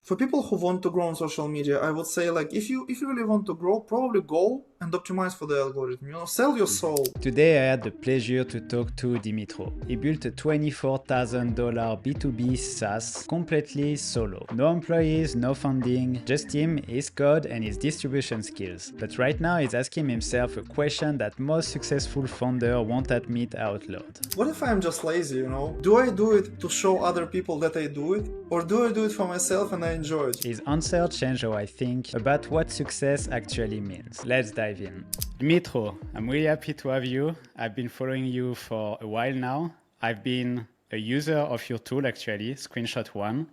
For people who want to grow on social media, I would say like if you really want to grow, probably go and optimize for the algorithm. Sell your soul. Today I had the pleasure to talk to Dmytro. He built a $24,000 B2B SaaS completely solo. No employees, no funding, just him, his code and his distribution skills. But right now he's asking himself a question that most successful founders won't admit out loud. What if I'm just lazy, Do I do it to show other people that I do it? Or do I do it for myself and I enjoy it? His answer changed how I think about what success actually means. Let's dive in. Dmytro, I'm really happy to have you. I've been following you for a while now. I've been a user of your tool actually, ScreenshotOne.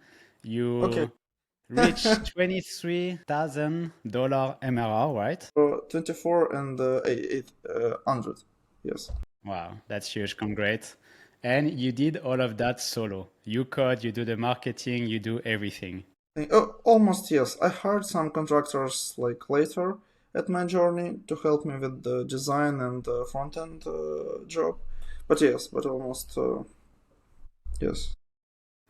You reached $23,000 MRR, right? 24 and 800, yes. Wow, that's huge, congrats. And you did all of that solo. You code, you do the marketing, you do everything. Almost, yes. I hired some contractors like later at my journey to help me with the design and front-end job. But yes, but almost, yes.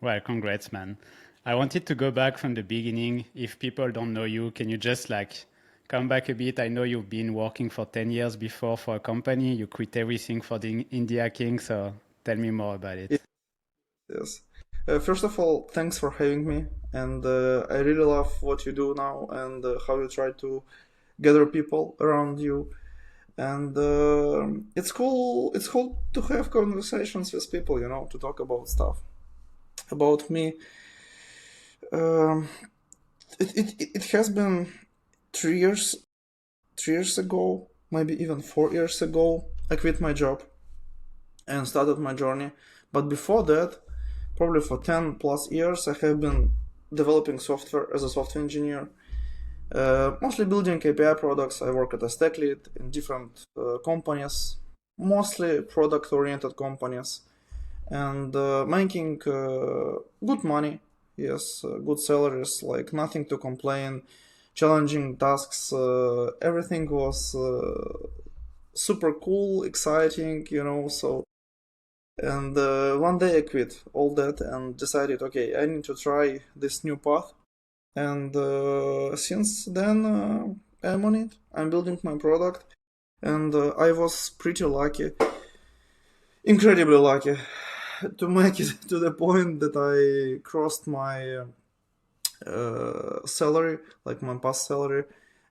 Well, congrats, man. I wanted to go back from the beginning. If people don't know you, can you just come back a bit? I know you've been working for 10 years before for a company. You quit everything for the India King, so tell me more about it. Yes. First of all, thanks for having me. And I really love what you do now and how you try to gather people around you. And it's cool to have conversations with people, to talk about stuff. About me, it has been 3 years ago, maybe even 4 years ago, I quit my job and started my journey. But before that, probably for 10 plus years, I have been developing software as a software engineer, mostly building API products. I work as a tech lead in different companies, mostly product-oriented companies, and making good money. Yes, good salaries, like nothing to complain, challenging tasks. Everything was super cool, exciting, so. And one day I quit all that and decided, okay, I need to try this new path. And since then, I'm on it. I'm building my product. And I was pretty lucky, incredibly lucky, to make it to the point that I crossed my salary, like my past salary,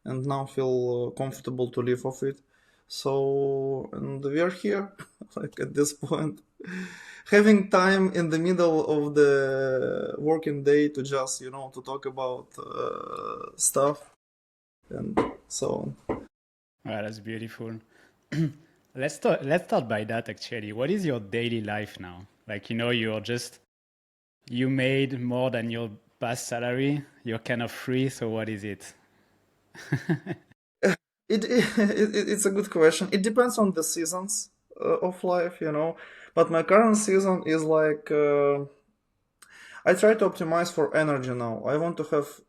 and now feel comfortable to live off it. So, and we are here, like at this point, having time in the middle of the working day to just, to talk about stuff and so on. Wow, that's beautiful. Let's start by that actually. What is your daily life now? You made more than your past salary. You're kind of free. So what is it? It's a good question. It depends on the seasons of life, But my current season is like I try to optimize for energy now. I want to have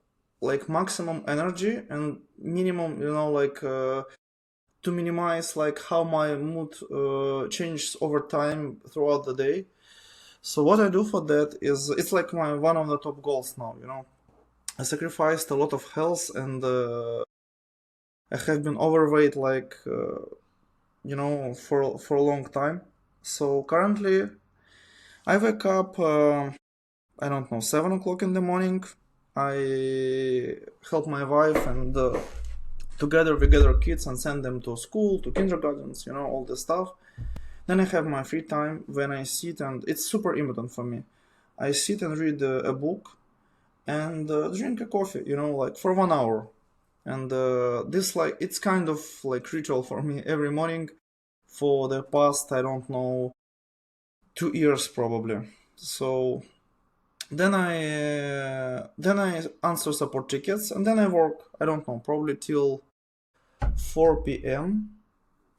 like maximum energy and minimum, to minimize like how my mood changes over time throughout the day. So what I do for that is it's like one of the top goals now, I sacrificed a lot of health and I have been overweight for a long time. So currently I wake up, 7 o'clock in the morning. I help my wife and together we gather kids and send them to school, to kindergartens, all this stuff. Then I have my free time when I sit, and it's super important for me. I sit and read a book and drink a coffee, for 1 hour. And this it's kind of like ritual for me every morning for the past 2 years probably. So then I answer support tickets and then I work, probably till 4 p.m.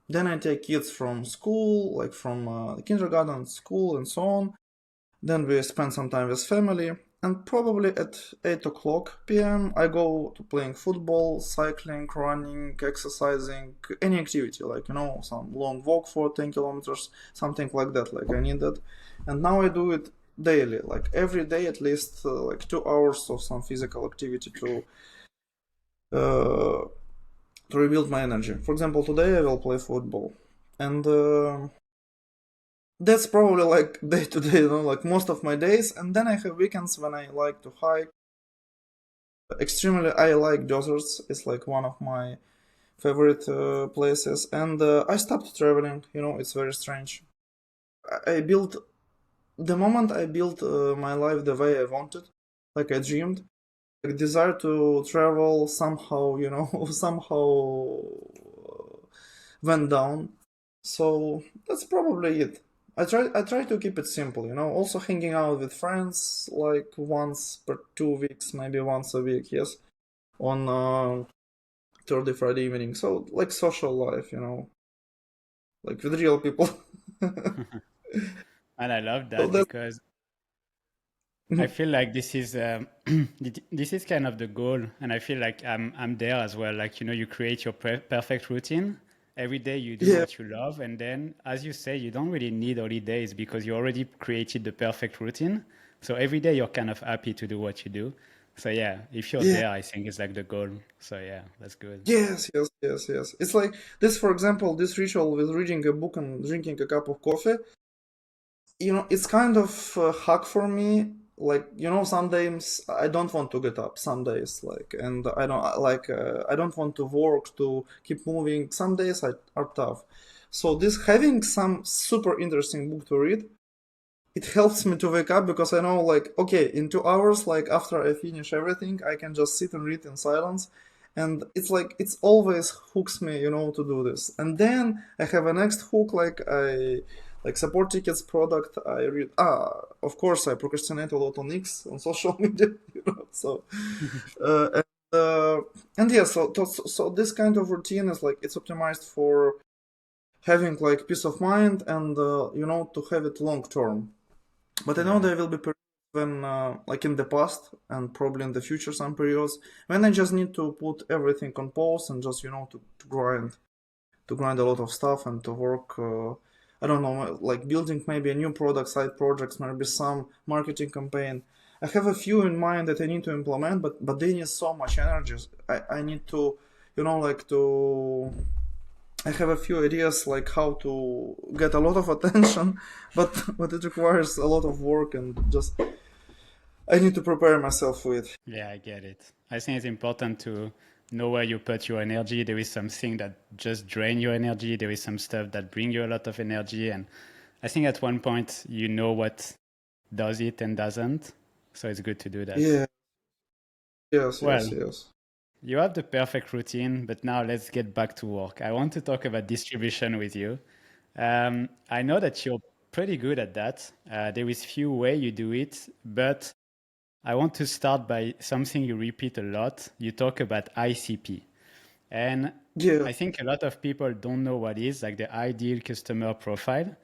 Then I take kids from school, like from kindergarten, school and so on. Then we spend some time with family. And probably at 8 o'clock p.m. I go to playing football, cycling, running, exercising, any activity, some long walk for 10 kilometers, something like that, like I need that. And now I do it daily, like every day at least like 2 hours of some physical activity uh, to rebuild my energy. For example, today I will play football, and that's probably like day to day, like most of my days. And then I have weekends when I like to hike. Extremely, I like deserts. It's like one of my favorite places. And I stopped traveling. It's very strange. I built the moment I built my life the way I wanted, like I dreamed. Like desire to travel somehow, somehow went down. So that's probably it. I try to keep it simple, Also hanging out with friends like once per 2 weeks, maybe once a week, yes, on Thursday, Friday evening. So like social life, like with real people. And I love So that that's because I feel like this is this is kind of the goal, and I feel like I'm there as well. Like you create your perfect routine every day. You do yeah, what you love, and then, as you say, you don't really need holidays because you already created the perfect routine. So every day you're kind of happy to do what you do. So yeah, if you're yeah, there, I think it's like the goal. So yeah, that's good. yes, yes, yes, yes. It's like this, for example, this ritual with reading a book and drinking a cup of coffee. It's kind of a hack for me. Like, some days I don't want to get up. Some days, like, and I don't like. I don't want to work to keep moving. Some days are tough. So this having some super interesting book to read, it helps me to wake up because I know, like, okay, in 2 hours, like after I finish everything, I can just sit and read in silence. And it's like it's always hooks me, to do this. And then I have a next hook, like support tickets product. I read. Of course, I procrastinate a lot on X on social media, So, uh, and, uh, and yeah, so this kind of routine is like it's optimized for having like peace of mind and to have it long term. But I know Yeah. there will be periods when, like in the past and probably in the future, some periods when I just need to put everything on pause and just, to grind a lot of stuff and to work. I don't know, like building maybe a new product, side projects, maybe some marketing campaign. I have a few in mind that I need to implement, but they need so much energy. I need to, like to I have a few ideas like how to get a lot of attention, but it requires a lot of work and just I need to prepare myself with. Yeah, I get it. I think it's important to know where you put your energy. There is something that just drain your energy. There is some stuff that bring you a lot of energy. And I think at one point you know what does it and doesn't. So it's good to do that. Yeah, yes, yes, Well, yes. you have the perfect routine, but now let's get back to work. I want to talk about distribution with you. I know that you're pretty good at that. There is few way you do it, but I want to start by something you repeat a lot. You talk about ICP. And Yeah, I think a lot of people don't know what is like the ideal customer profile.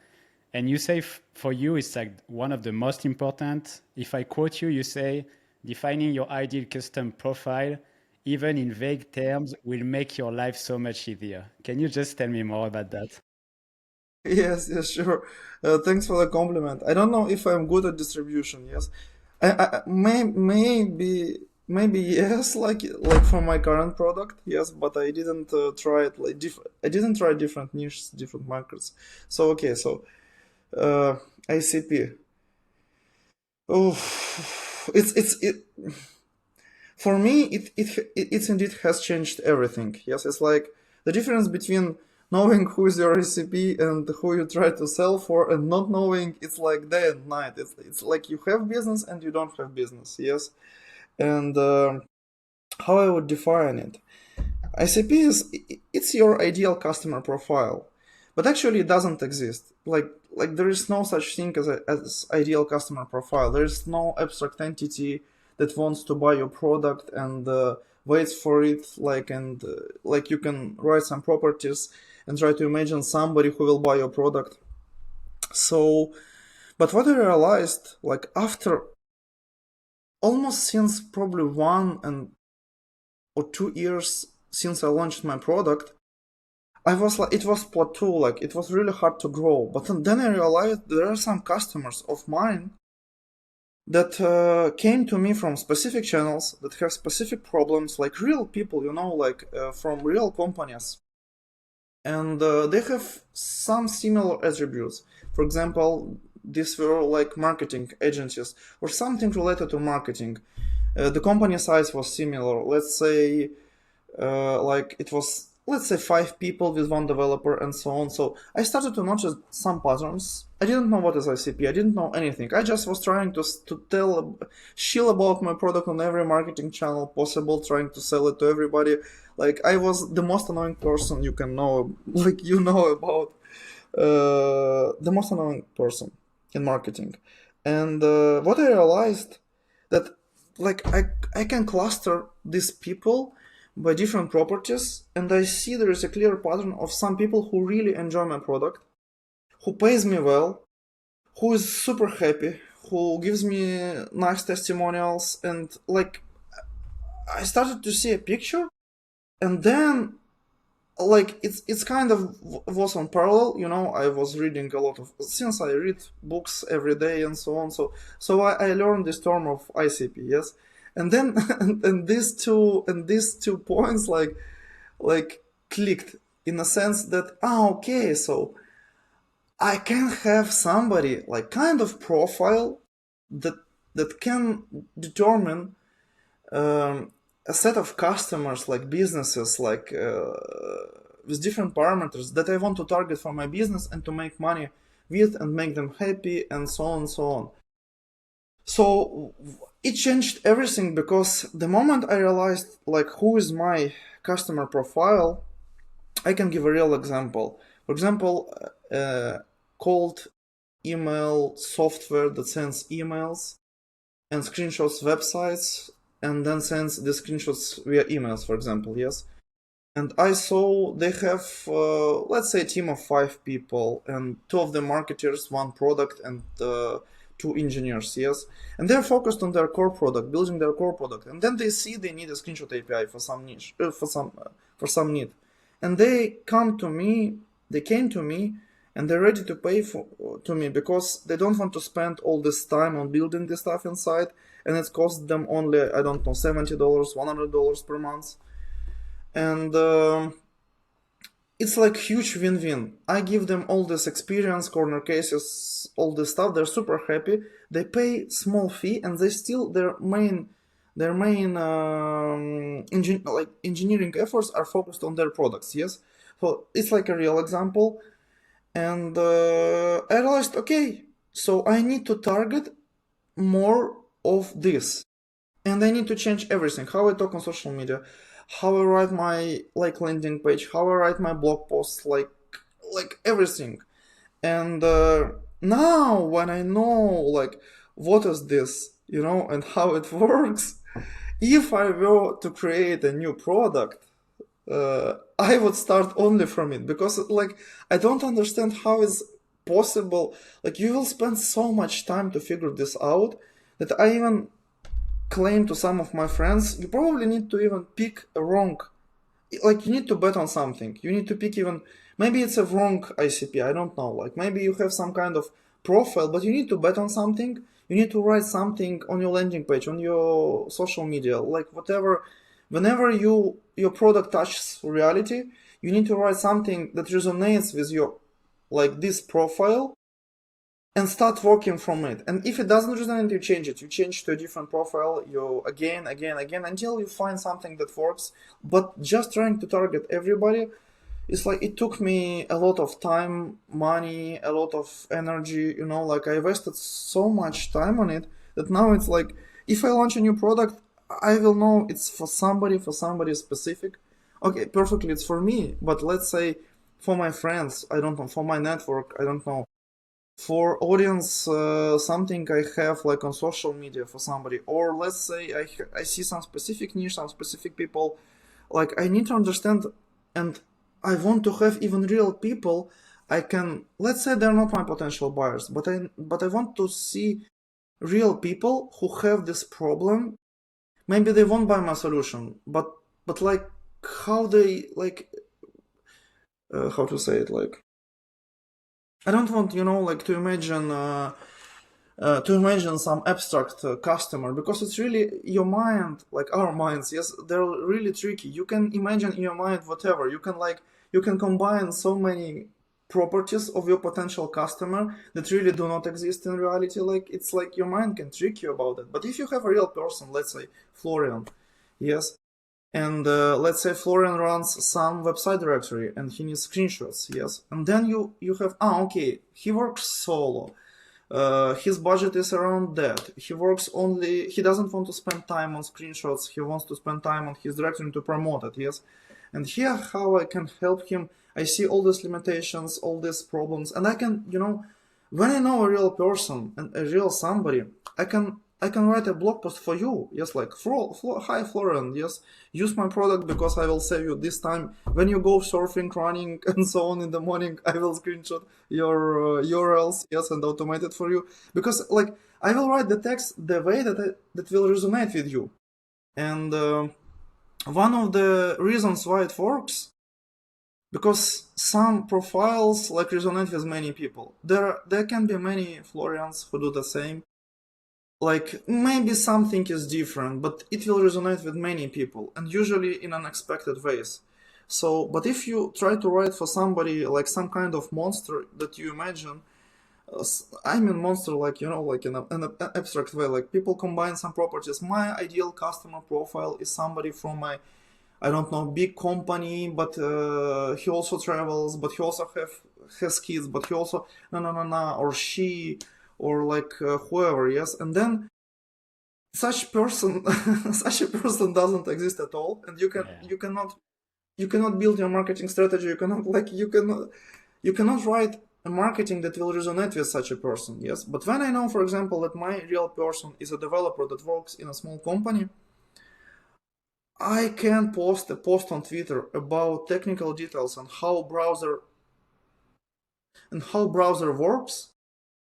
And you say for you, it's like one of the most important. If I quote you, you say, defining your ideal custom profile, even in vague terms, will make your life so much easier. Can you just tell me more about that? yes, yes, sure. Thanks for the compliment. I don't know if I'm good at distribution. Yes, maybe yes, like for my current product, yes, but I didn't try it like I didn't try different niches, different markets. So okay, so uh, ICP. Oh, it for me it's indeed has changed everything. Yes, it's like the difference between knowing who is your recipe and who you try to sell for and not knowing. It's like day and night. It's like you have business and you don't have business. Yes, and how I would define it. ICP is it's your ideal customer profile, but actually it doesn't exist. Like there is no such thing as ideal customer profile. There is no abstract entity that wants to buy your product and waits for it. Like you can write some properties and try to imagine somebody who will buy your product. So, but what I realized, like after almost since probably 1 or 2 years since I launched my product, I was like, it was plateau, like it was really hard to grow. But then I realized there are some customers of mine that came to me from specific channels that have specific problems, like real people, from real companies. And they have some similar attributes. For example, these were like marketing agencies or something related to marketing. The company size was similar. Let's say let's say 5 people with 1 developer and so on. So I started to notice some patterns. I didn't know what is ICP. I didn't know anything. I just was trying to shill about my product on every marketing channel possible, trying to sell it to everybody. Like I was the most annoying person you can know, about the most annoying person in marketing. And what I realized that I can cluster these people by different properties, and I see there is a clear pattern of some people who really enjoy my product, who pays me well, who is super happy, who gives me nice testimonials, and I started to see a picture, and then it's kind of was on parallel. I was reading a lot of, since I read books every day and so on, so I learned this term of ICP, yes. And then and these two points like clicked in a sense that okay, so I can have somebody like kind of profile that can determine a set of customers, like businesses, with different parameters that I want to target for my business and to make money with and make them happy and so on and so on. So it changed everything, because the moment I realized who is my customer profile, I can give a real example. For example, cold email software that sends emails and screenshots websites and then sends the screenshots via emails, for example, yes. And I saw they have, let's say, a team of 5 people, and 2 of them marketers, 1 product, and 2 engineers, yes. And they're focused on their core product, building their core product. And then they see they need a screenshot API for some niche, for some need. And they came to me, and they're ready to pay to me, because they don't want to spend all this time on building this stuff inside, and it costs them only, I don't know, $70, $100 per month. And it's like huge win-win. I give them all this experience, corner cases, all this stuff. They're super happy. They pay small fee, and they still their main engineering efforts are focused on their products. Yes, so it's like a real example. And I realized, okay, so I need to target more of this, and I need to change everything. How I talk on social media, how I write my landing page, how I write my blog posts, like everything. And now when I know what is this, and how it works, if I were to create a new product, I would start only from it, because I don't understand how it's possible. You will spend so much time to figure this out that I even claim to some of my friends, you probably need to even pick a wrong, you need to bet on something. You need to pick even, maybe it's a wrong ICP, I don't know. Maybe you have some kind of profile, but you need to bet on something. You need to write something on your landing page, on your social media, whatever. Whenever your product touches reality, you need to write something that resonates with your this profile, and start working from it. And if it doesn't resonate, you change it. You change to a different profile, you again, until you find something that works. But just trying to target everybody, it's it took me a lot of time, money, a lot of energy, I invested so much time on it that now it's if I launch a new product, I will know it's for somebody specific. Okay, perfectly, it's for me, but let's say for my friends, I don't know, for my network, I don't know, for audience, something I have on social media for somebody, or let's say I see some specific niche, some specific people, I need to understand, and I want to have even real people. I can, let's say they're not my potential buyers, but I want to see real people who have this problem. Maybe they won't buy my solution, but how they how to say it, I don't want, to imagine to imagine some abstract customer, because it's really your mind, like our minds, yes, they're really tricky. You can imagine in your mind whatever. You can combine so many properties of your potential customer that really do not exist in reality. Like it's like your mind can trick you about it. But if you have a real person, let's say Florian, yes, and let's say Florian runs some website directory and he needs screenshots, yes, and then you have, okay, he works solo. His budget is around that. He doesn't want to spend time on screenshots. He wants to spend time on his directory to promote it, yes. And here, how I can help him, I see all these limitations, all these problems, and I can, when I know a real person and a real somebody, I can write a blog post for you, yes, like, hi Florian, yes, use my product because I will save you this time. When you go surfing, running, and so on in the morning, I will screenshot your URLs, yes, and automate it for you. Because, like, I will write the text the way that will resonate with you. And one of the reasons why it works, because some profiles like resonate with many people. There can be many Florians who do the same. Like maybe something is different, but it will resonate with many people, and usually in unexpected ways. So, but if you try to write for somebody like some kind of monster that you imagine, I mean monster, like, like in an abstract way, like people combine some properties. My ideal customer profile is somebody from my, I don't know, big company, but he also travels, but he also has kids, but he also no, or she, or like whoever, yes. And then such person such a person doesn't exist at all, and you cannot build your marketing strategy. You cannot write a marketing that will resonate with such a person, yes. But when I know, for example, that my real person is a developer that works in a small company, I can post a post on Twitter about technical details and how browser works.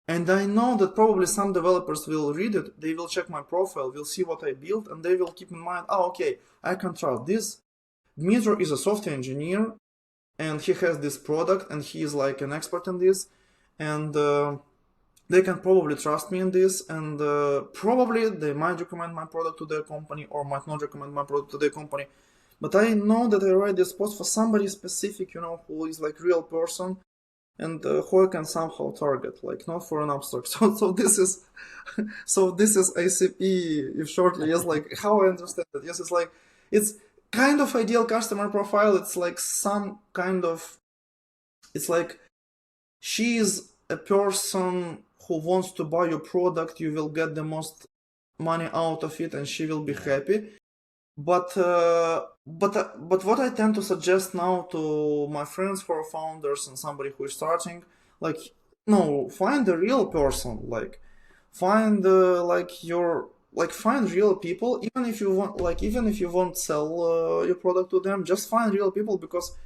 And I know that probably some developers will read it, they will check my profile, will see what I built, and they will keep in mind, okay, I can trust this. Dmytro is a software engineer, and he has this product, and he is like an expert in this, and they can probably trust me in this, and probably they might recommend my product to their company or might not recommend my product to their company. But I know that I write this post for somebody specific, who is like real person, and who I can somehow target, like not for an abstract. So this is ICP, if shortly, yes, like how I understand it. Yes, it's kind of ideal customer profile. It's like it's like she is a person who wants to buy your product. You will get the most money out of it, and she will be happy. But what I tend to suggest now to my friends who are founders and somebody who is starting, like, no, find a real person, like find find real people, even if you won't sell your product to them, just find real people, because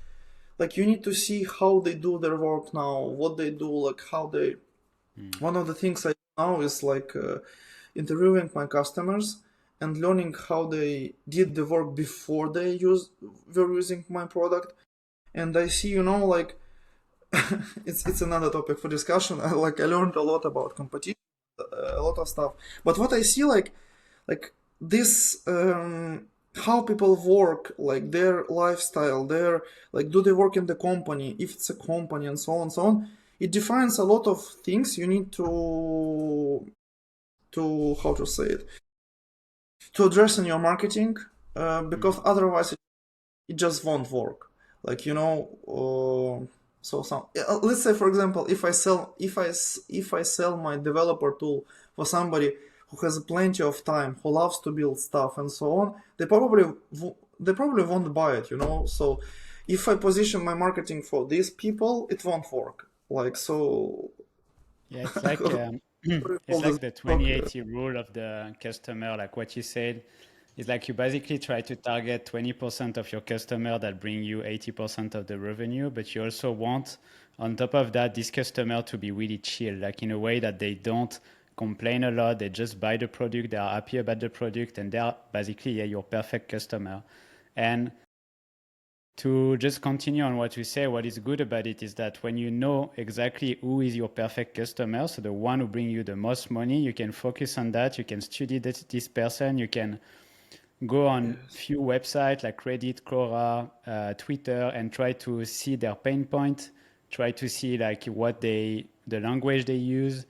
like you need to see how they do their work now, what they do, like how they. One of the things I do now is like interviewing my customers and learning how they did the work before were using my product. And I see, like it's another topic for discussion. I learned a lot about competition, a lot of stuff. But what I see, like this, how people work, like their lifestyle, do they work in the company, if it's a company, and so on, so on. It defines a lot of things you need to how to say it, to address in your marketing, because otherwise it just won't work. Like, let's say, for example, if I sell my developer tool for somebody who has plenty of time, who loves to build stuff and so on, they probably won't buy it. So if I position my marketing for these people, it won't work. Like, so Yeah, it's like it's like the 2080 rule of the customer. Like what you said is like you basically try to target 20% of your customer that bring you 80% of the revenue, but you also want, on top of that, this customer to be really chill, like in a way that they don't complain a lot. They just buy the product, they are happy about the product, and they're basically your perfect customer. And To just continue on what we say, what is good about it is that when you know exactly who is your perfect customer, so the one who brings you the most money, you can focus on that. You can study this person. You can go on few websites like Reddit, Quora, Twitter, and try to see their pain point. Try to see like the language they use,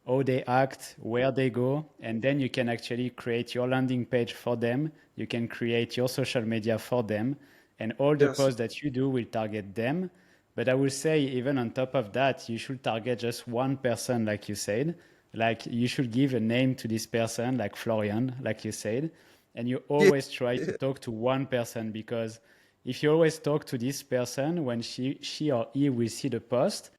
how they act, where they go, and then you can actually create your landing page for them. You can create your social media for them, and all the Yes. posts that you do will target them. But I will say, even on top of that, you should target just one person, like you said. Like you should give a name to this person, like Florian, like you said, and you Yeah. always try to talk to one person, because if you always talk to this person, when she or he will see the post,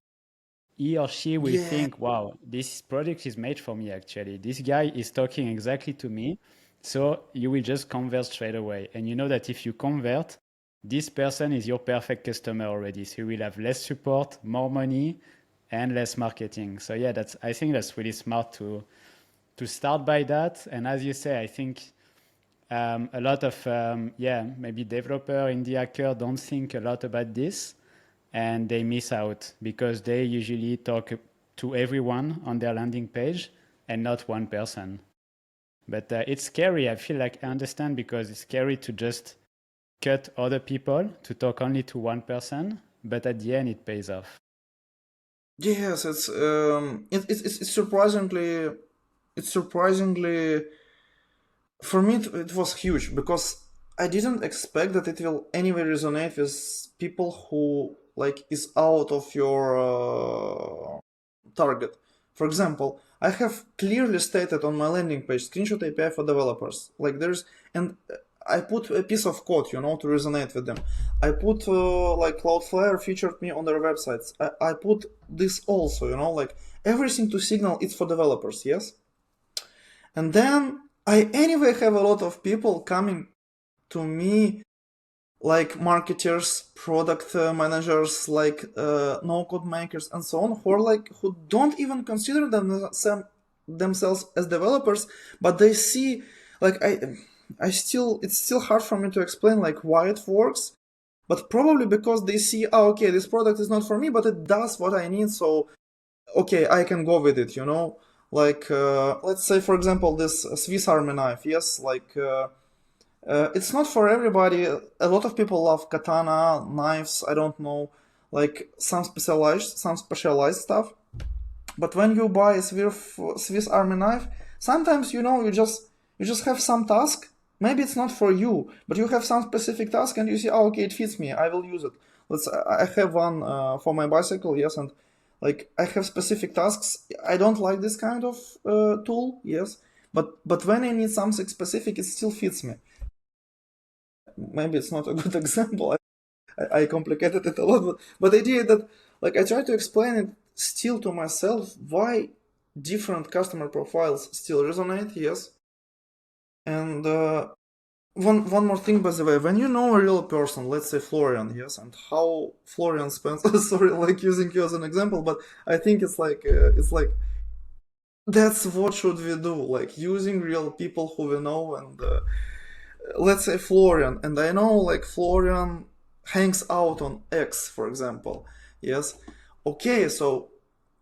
he or she will Yeah. think, wow, this product is made for me actually. This guy is talking exactly to me. So you will just convert straight away. And you know that if you convert, this person is your perfect customer already. So you will have less support, more money, and less marketing. So yeah, I think that's really smart to start by that. And as you say, I think a lot of maybe developer indie hacker don't think a lot about this, and they miss out because they usually talk to everyone on their landing page and not one person. But it's scary. I feel like I understand, because it's scary to just cut other people to talk only to one person, but at the end it pays off. Yes, it's surprisingly for me it was huge because I didn't expect that it will anyway resonate with people who like is out of your target. For example, I have clearly stated on my landing page screenshot API for developers. Like there's and I put a piece of code, to resonate with them. I put like Cloudflare featured me on their websites. I put this also, like everything to signal it's for developers, yes. And then I anyway have a lot of people coming to me, like marketers, product managers, like no-code makers, and so on, who don't even consider themselves as developers, but they see, like it's still hard for me to explain like why it works, but probably because they see, oh, okay, this product is not for me, but it does what I need, so okay, I can go with it, Like, let's say, for example, this Swiss Army knife. Yes, like, it's not for everybody. A lot of people love katana, knives, I don't know, like some specialized stuff. But when you buy a Swiss Army knife, sometimes, you just have some task. Maybe it's not for you, but you have some specific task and you see, oh, okay, it fits me. I will use it. I have one for my bicycle, yes, and like I have specific tasks. I don't like this kind of tool, yes, but when I need something specific, it still fits me. Maybe it's not a good example. I complicated it a lot, but the idea that like I try to explain it still to myself why different customer profiles still resonate, yes. And one more thing, by the way, when you know a real person, let's say Florian, yes, and how Florian spends, sorry, like using you as an example, but I think it's like that's what should we do, like using real people who we know, and let's say Florian, and I know like Florian hangs out on X, for example, yes, okay, so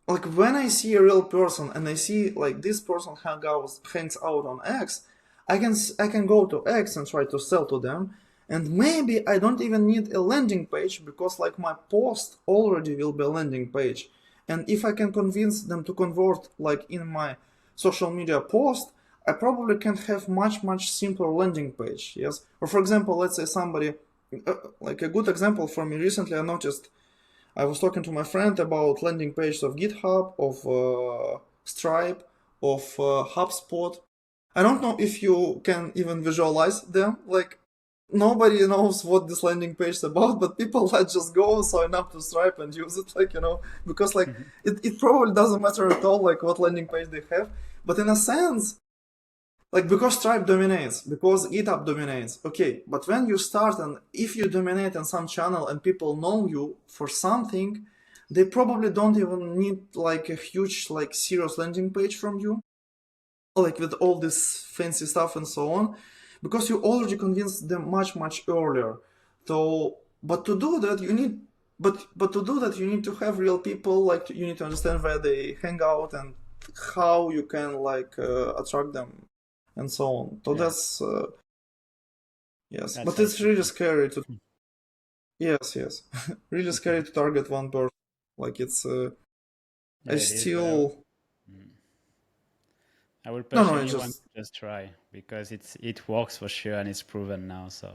like when I see a real person and I see like this person hangs out on X, I can go to X and try to sell to them, and maybe I don't even need a landing page because like my post already will be a landing page, and if I can convince them to convert like in my social media post, I probably can have much simpler landing page, yes. Or for example, let's say somebody like a good example for me recently, I was talking to my friend about landing pages of GitHub, of Stripe, of HubSpot. I don't know if you can even visualize them. Like, nobody knows what this landing page is about, but people that just go sign up to Stripe and use it, like, because like it probably doesn't matter at all, like what landing page they have. But in a sense, like because Stripe dominates, because GitHub dominates, okay, but when you start and if you dominate in some channel and people know you for something, they probably don't even need like a huge, like serious landing page from you, like with all this fancy stuff and so on, because you already convinced them much earlier. So But to do that, you need, but to do that, you need to have real people. Like you need to understand where they hang out and how you can like attract them and so on. So Yeah, that's yes, that's but it's really ICP. scary to yes, really scary to target one person. Like it's Yeah, I it is, but I, still mm, I would no no I personally want just to just try because it works for sure and it's proven now. So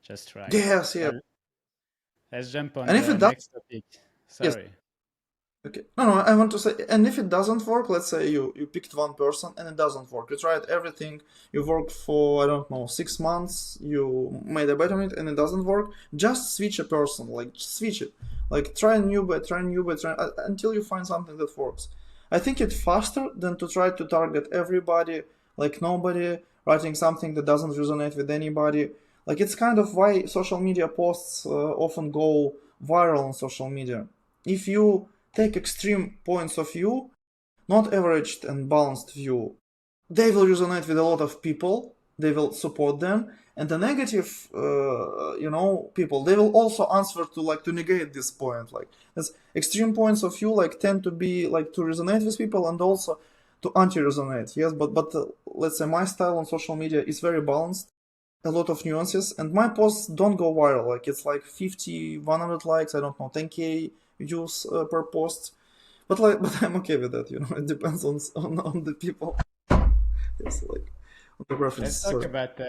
just try. yes yeah, Well, let's jump on and if the it does next topic. yes. Sorry. Okay. No, I want to say, and if it doesn't work, let's say you picked one person and it doesn't work. You tried everything. You worked for, I don't know, 6 months. You made a bet on it and it doesn't work. Just switch a person. Like, switch it. Like, try a new bet, until you find something that works. I think it's faster than to try to target everybody, like nobody, writing something that doesn't resonate with anybody. Like, it's kind of why social media posts often go viral on social media. If you take extreme points of view, not averaged and balanced view, they will resonate with a lot of people. They will support them, and the negative, people, they will also answer to like to negate this point. Like, as extreme points of view, like tend to be like to resonate with people and also to anti-resonate. Yes, but let's say my style on social media is very balanced, a lot of nuances, and my posts don't go viral. Like it's like 50, 100 likes. I don't know, 10k views per post. But I'm okay with that. It depends on the people. Yes, like on the Let's preferences. talk Sorry. about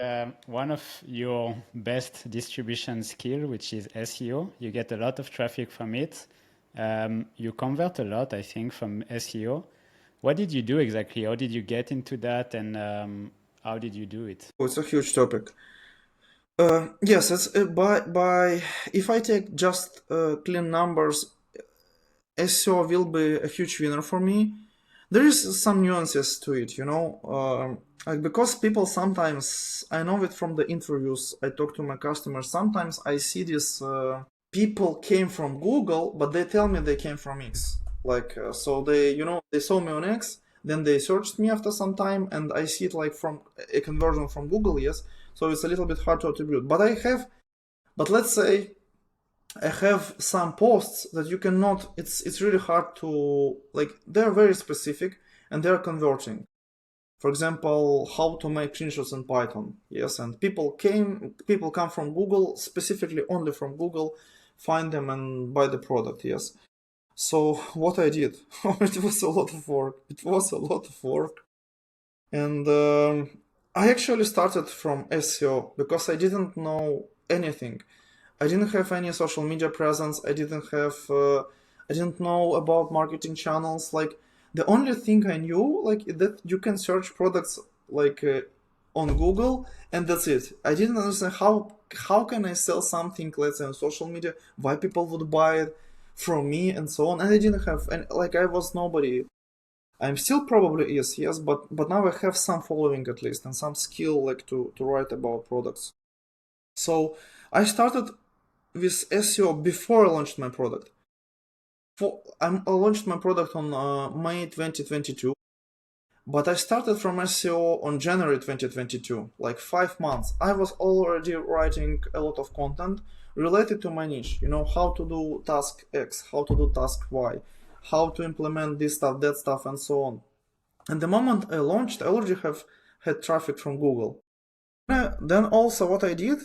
one of your best distribution skill, which is SEO. You get a lot of traffic from it. You convert a lot, I think, from SEO. What did you do exactly? How did you get into that, and how did you do it? Oh, it's a huge topic. Yes, it's by if I take just clean numbers, SEO will be a huge winner for me. There is some nuances to it, like because people sometimes, I know it from the interviews I talk to my customers. Sometimes I see this people came from Google, but they tell me they came from X. Like so they saw me on X, then they searched me after some time, and I see it like from a conversion from Google. Yes, so it's a little bit hard to attribute. But let's say I have some posts that you cannot. It's really hard to like. They're very specific and they're converting. For example, how to make screenshots in Python. Yes, and people come from Google, specifically only from Google, find them and buy the product. Yes. So what I did, it was a lot of work. It was a lot of work, and I actually started from SEO because I didn't know anything. I didn't have any social media presence. I didn't know about marketing channels. Like the only thing I knew, like that you can search products like on Google, and that's it. I didn't understand how can I sell something, let's say on social media, why people would buy it from me and so on. And I didn't have, and like I was nobody. I'm still probably yes, but now I have some following at least and some skill like to write about products. So I started with SEO before I launched my product. I launched my product on May 2022, but I started from SEO on January 2022, like 5 months. I was already writing a lot of content related to my niche. How to do task X, how to do task Y, how to implement this stuff, that stuff, and so on. And the moment I launched, I already have had traffic from Google. Then also what I did,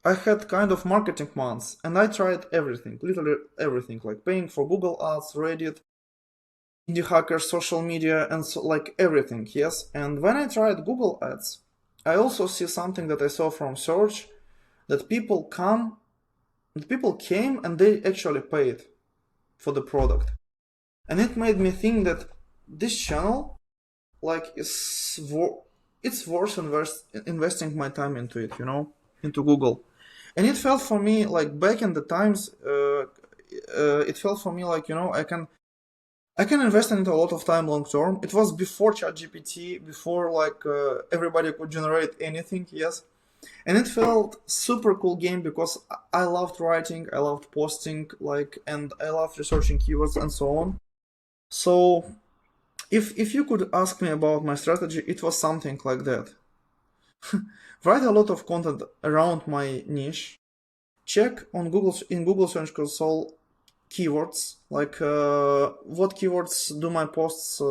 I had kind of marketing months and I tried everything, literally everything, like paying for Google Ads, Reddit, indie hackers, social media, and so like everything, yes. And when I tried Google Ads, I also see something that I saw from search that people came and they actually paid for the product. And it made me think that this channel, like, it's worth investing my time into it, into Google. And it felt for me like back in the times, it felt for me like I can invest in it a lot of time long term. It was before ChatGPT, before like everybody could generate anything, yes. And it felt super cool game because I loved writing, I loved posting, like, and I loved researching keywords and so on. So if you could ask me about my strategy, it was something like that. Write a lot of content around my niche, check on Google Search Console keywords, like what keywords do my posts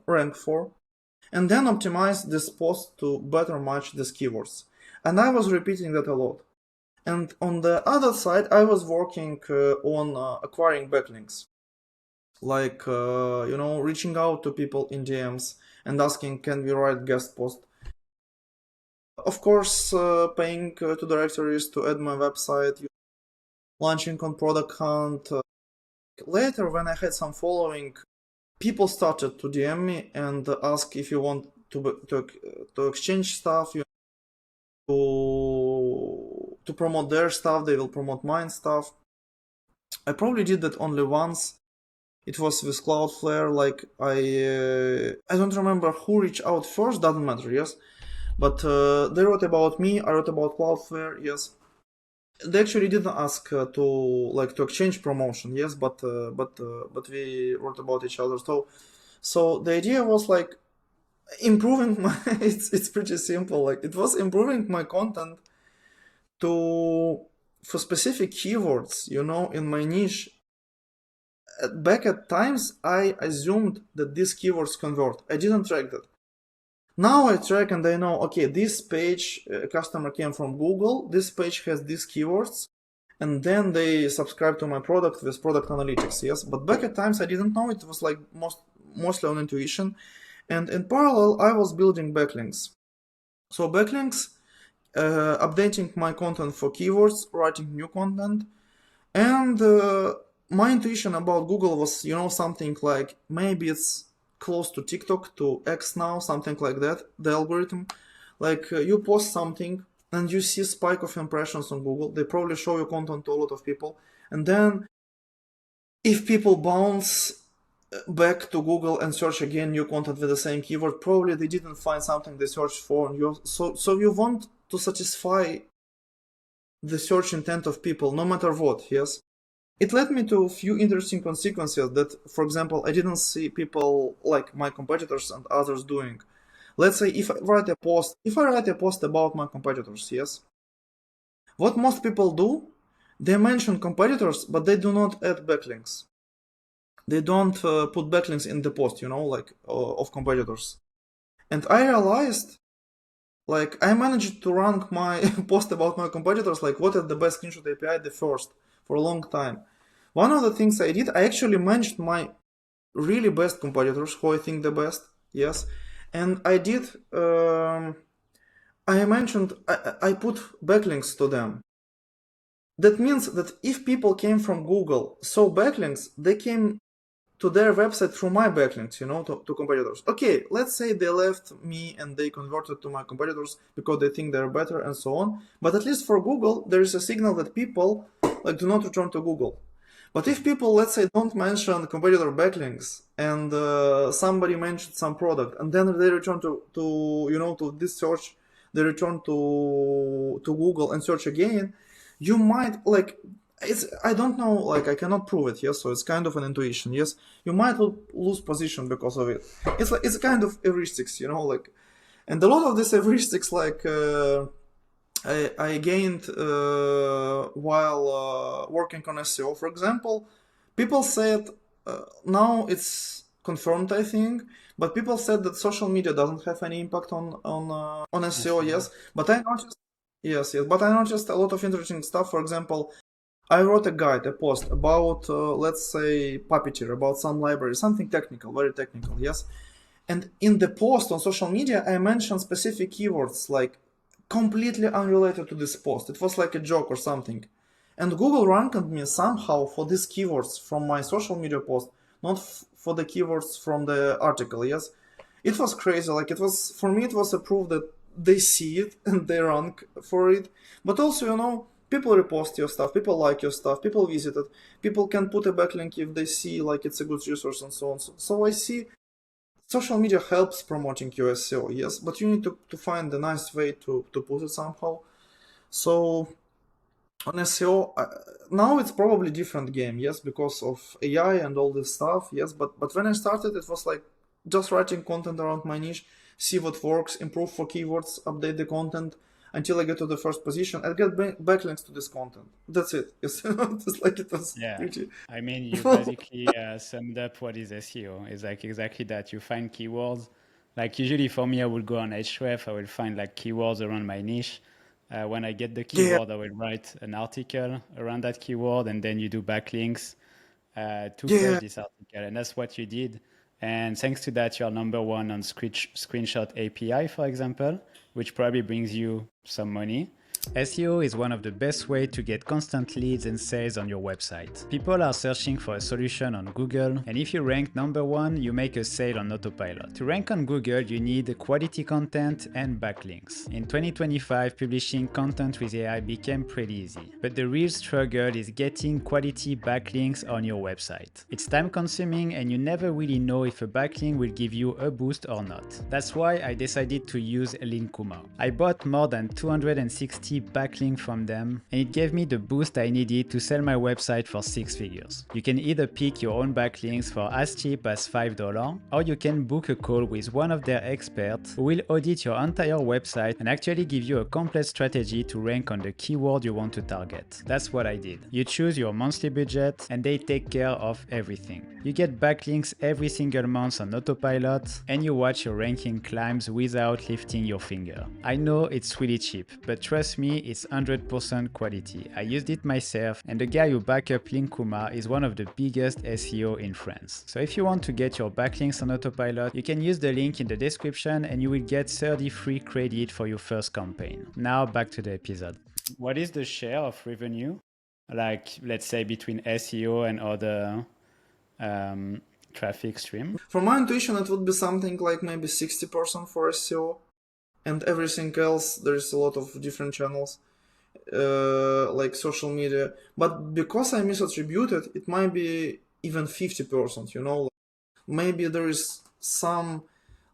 rank for, and then optimize this post to better match these keywords. And I was repeating that a lot. And on the other side, I was working on acquiring backlinks, like reaching out to people in DMs and asking, can we write guest post? Of course, paying to directories to add my website, launching on Product Hunt. Later, when I had some following, people started to DM me and ask if you want to exchange stuff, to promote their stuff, they will promote mine stuff. I probably did that only once. It was with Cloudflare. Like I don't remember who reached out first. Doesn't matter. Yes, but they wrote about me. I wrote about Cloudflare. Yes, they actually didn't ask to exchange promotion. Yes, but we wrote about each other. So the idea was like improving my. It's pretty simple. Like it was improving my content for specific keywords. In my niche. Back at times, I assumed that these keywords convert. I didn't track that. Now I track and I know, okay, this page, customer came from Google, this page has these keywords, and then they subscribe to my product with product analytics, yes? But back at times I didn't know, it was like mostly on intuition. And in parallel, I was building backlinks. So backlinks, updating my content for keywords, writing new content, and my intuition about Google was, something like maybe it's close to TikTok, to X now, something like that, the algorithm. Like you post something and you see spike of impressions on Google. They probably show your content to a lot of people. And then if people bounce back to Google and search again new content with the same keyword, probably they didn't find something they searched for. So you want to satisfy the search intent of people, no matter what, yes? It led me to a few interesting consequences that, for example, I didn't see people like my competitors and others doing. Let's say if I write a post about my competitors, yes, what most people do, they mention competitors, but they do not add backlinks. They don't put backlinks in the post, of competitors. And I realized, like, I managed to rank my post about my competitors, like, what is the best screenshot API, the first, for a long time. One of the things I did, I actually mentioned my really best competitors, who I think the best, yes. And I did, I put backlinks to them. That means that if people came from Google, saw backlinks, they came to their website through my backlinks, to competitors. Okay, let's say they left me and they converted to my competitors because they think they're better and so on. But at least for Google, there is a signal that people do not return to Google. But if people, let's say, don't mention competitor backlinks and somebody mentioned some product and then they return to this search, they return to Google and search again, you might I don't know, I cannot prove it, yes, so it's kind of an intuition, yes, you might lose position because of it. It's kind of heuristics, and a lot of these heuristics, I gained while working on SEO. For example, people said, now it's confirmed, I think, but people said that social media doesn't have any impact on SEO, yes, but I noticed a lot of interesting stuff. For example, I wrote a post about, let's say, Puppeteer, about some library, something technical, very technical, yes. And in the post on social media, I mentioned specific keywords, like completely unrelated to this post. It was like a joke or something. And Google ranked me somehow for these keywords from my social media post, not for the keywords from the article, yes. It was crazy, for me it was a proof that they see it and they rank for it. But also, people repost your stuff, people like your stuff, people visit it, people can put a backlink if they see it's a good resource and so on. So I see social media helps promoting your SEO, yes, but you need to find a nice way to put it somehow. So on SEO, now it's probably different game, yes, because of AI and all this stuff, yes, but when I started, it was just writing content around my niche, see what works, improve for keywords, update the content, until I get to the first position and get backlinks to this content. That's it. It's, it's like it was Yeah. pretty. I mean, you basically summed up what is SEO. It's like exactly that. You find keywords. Like usually for me, I would go on Href. I will find like keywords around my niche. When I get the Yeah, keyword, I will write an article around that keyword, and then you do backlinks to push yeah. this article. And that's what you did. And thanks to that, you're number one on Screenshot API, for example, which probably brings you some money. SEO is one of the best ways to get constant leads and sales on your website. People are searching for a solution on Google, and if you rank number one, you make a sale on autopilot. To rank on Google, you need quality content and backlinks. In 2025, publishing content with AI became pretty easy, but the real struggle is getting quality backlinks on your website. It's time consuming and you never really know if a backlink will give you a boost or not. That's why I decided to use Linkuma. I bought more than 260 backlink from them, and it gave me the boost I needed to sell my website for 6 figures. You can either pick your own backlinks for as cheap as $5, or you can book a call with one of their experts who will audit your entire website and actually give you a complete strategy to rank on the keyword you want to target. That's what I did. You choose your monthly budget and they take care of everything. You get backlinks every single month on autopilot, and you watch your ranking climbs without lifting your finger. I know it's really cheap, but trust me, it's 100% quality. I used it myself, and the guy who backed up Linkuma is one of the biggest SEO in France. So if you want to get your backlinks on autopilot, you can use the link in the description and you will get 30 free credit for your first campaign. Now back to the episode. What is the share of revenue, like let's say between SEO and other traffic stream? For my intuition, it would be something like maybe 60% for SEO, and everything else. There's a lot of different channels, like social media. But because I misattributed, it might be even 50%. You know, maybe there is some.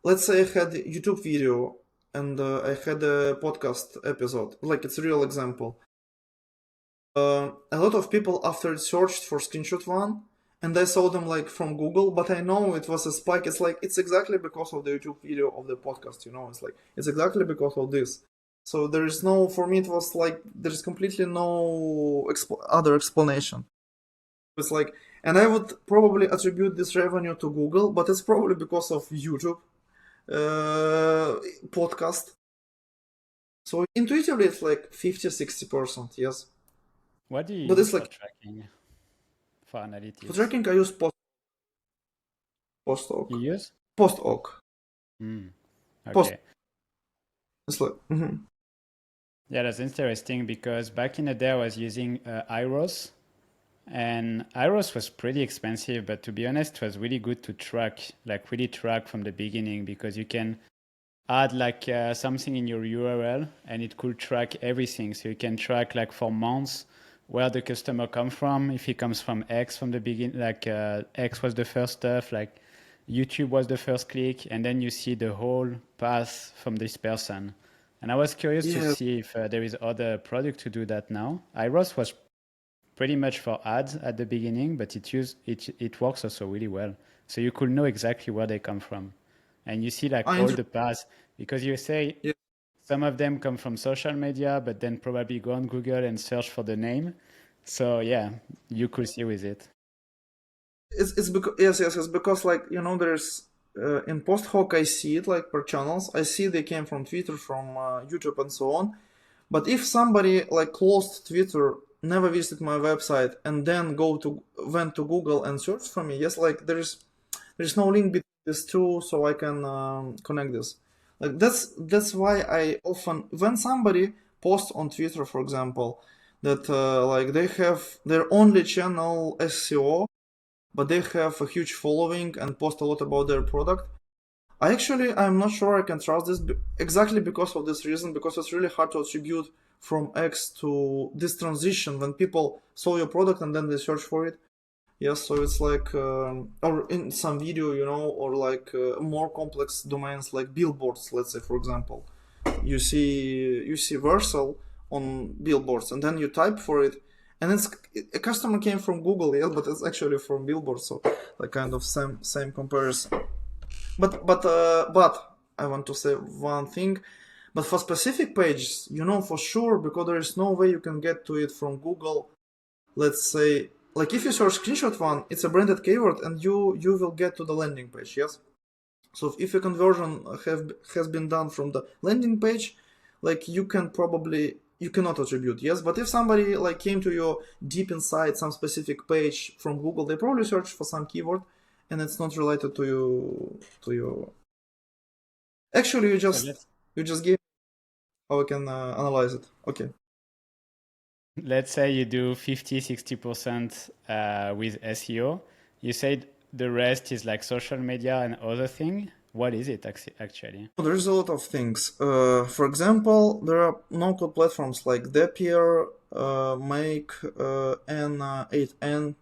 Let's say I had a YouTube video and I had a podcast episode. Like it's a real example. A lot of people after it searched for ScreenshotOne, and I saw them like from Google, but I know it was a spike. It's like it's exactly because of the YouTube video of the podcast, you know. It's like it's exactly because of this. So there is no, for me it was like there's completely no other explanation. It's like, and I would probably attribute this revenue to Google, but it's probably because of YouTube podcast. So intuitively it's like 50-60%, yes. What do you But use it's for like tracking, for analytics? for tracking I use post-hoc. You use? Post-hoc. Post. Okay. It's like, Yeah, that's interesting because back in the day I was using Iros, and Iros was pretty expensive, but to be honest, it was really good to track, like really track from the beginning, because you can add like something in your URL and it could track everything. So you can track like for months where the customer come from. If he comes from X from the beginning, like X was the first stuff, like YouTube was the first click, and then you see the whole path from this person. And I was curious to yeah. see if there is other product to do that now. Iros was pretty much for ads at the beginning, but it works also really well. So you could know exactly where they come from. And you see like all the paths, because you say some of them come from social media, but then probably go on Google and search for the name. So yeah, you could see with it. It's because yes, because like, you know, there's in post hoc I see it like per channels. I see they came from Twitter, from YouTube, and so on. But if somebody like closed Twitter, never visited my website, and then went to Google and searched for me, yes, like there's no link between these two, so I can connect this. Like that's why I often, when somebody posts on Twitter, for example, that like they have their only channel SEO, but they have a huge following and post a lot about their product, I'm not sure I can trust this exactly because of this reason, because it's really hard to attribute from X to this transition when people saw your product and then they search for it. Yes, so it's like, or in some video, you know, or like more complex domains like billboards, let's say, for example. You see Versal on billboards, and then you type for it, and a customer came from Google, yeah, but it's actually from billboards, so like kind of same comparison. But I want to say one thing. But for specific pages, you know for sure, because there is no way you can get to it from Google. Let's say, like if you search ScreenshotOne, it's a branded keyword, and you will get to the landing page. Yes. So if a conversion has been done from the landing page, like you cannot attribute, yes. But if somebody like came to your deep inside some specific page from Google, they probably search for some keyword, and it's not related to your. Actually, you just gave how I can analyze it. Okay. Let's say you do 50-60% with SEO. You said the rest is like social media and other thing. What is it actually? There's a lot of things. For example, there are no-code platforms like Zapier, Make, N8N,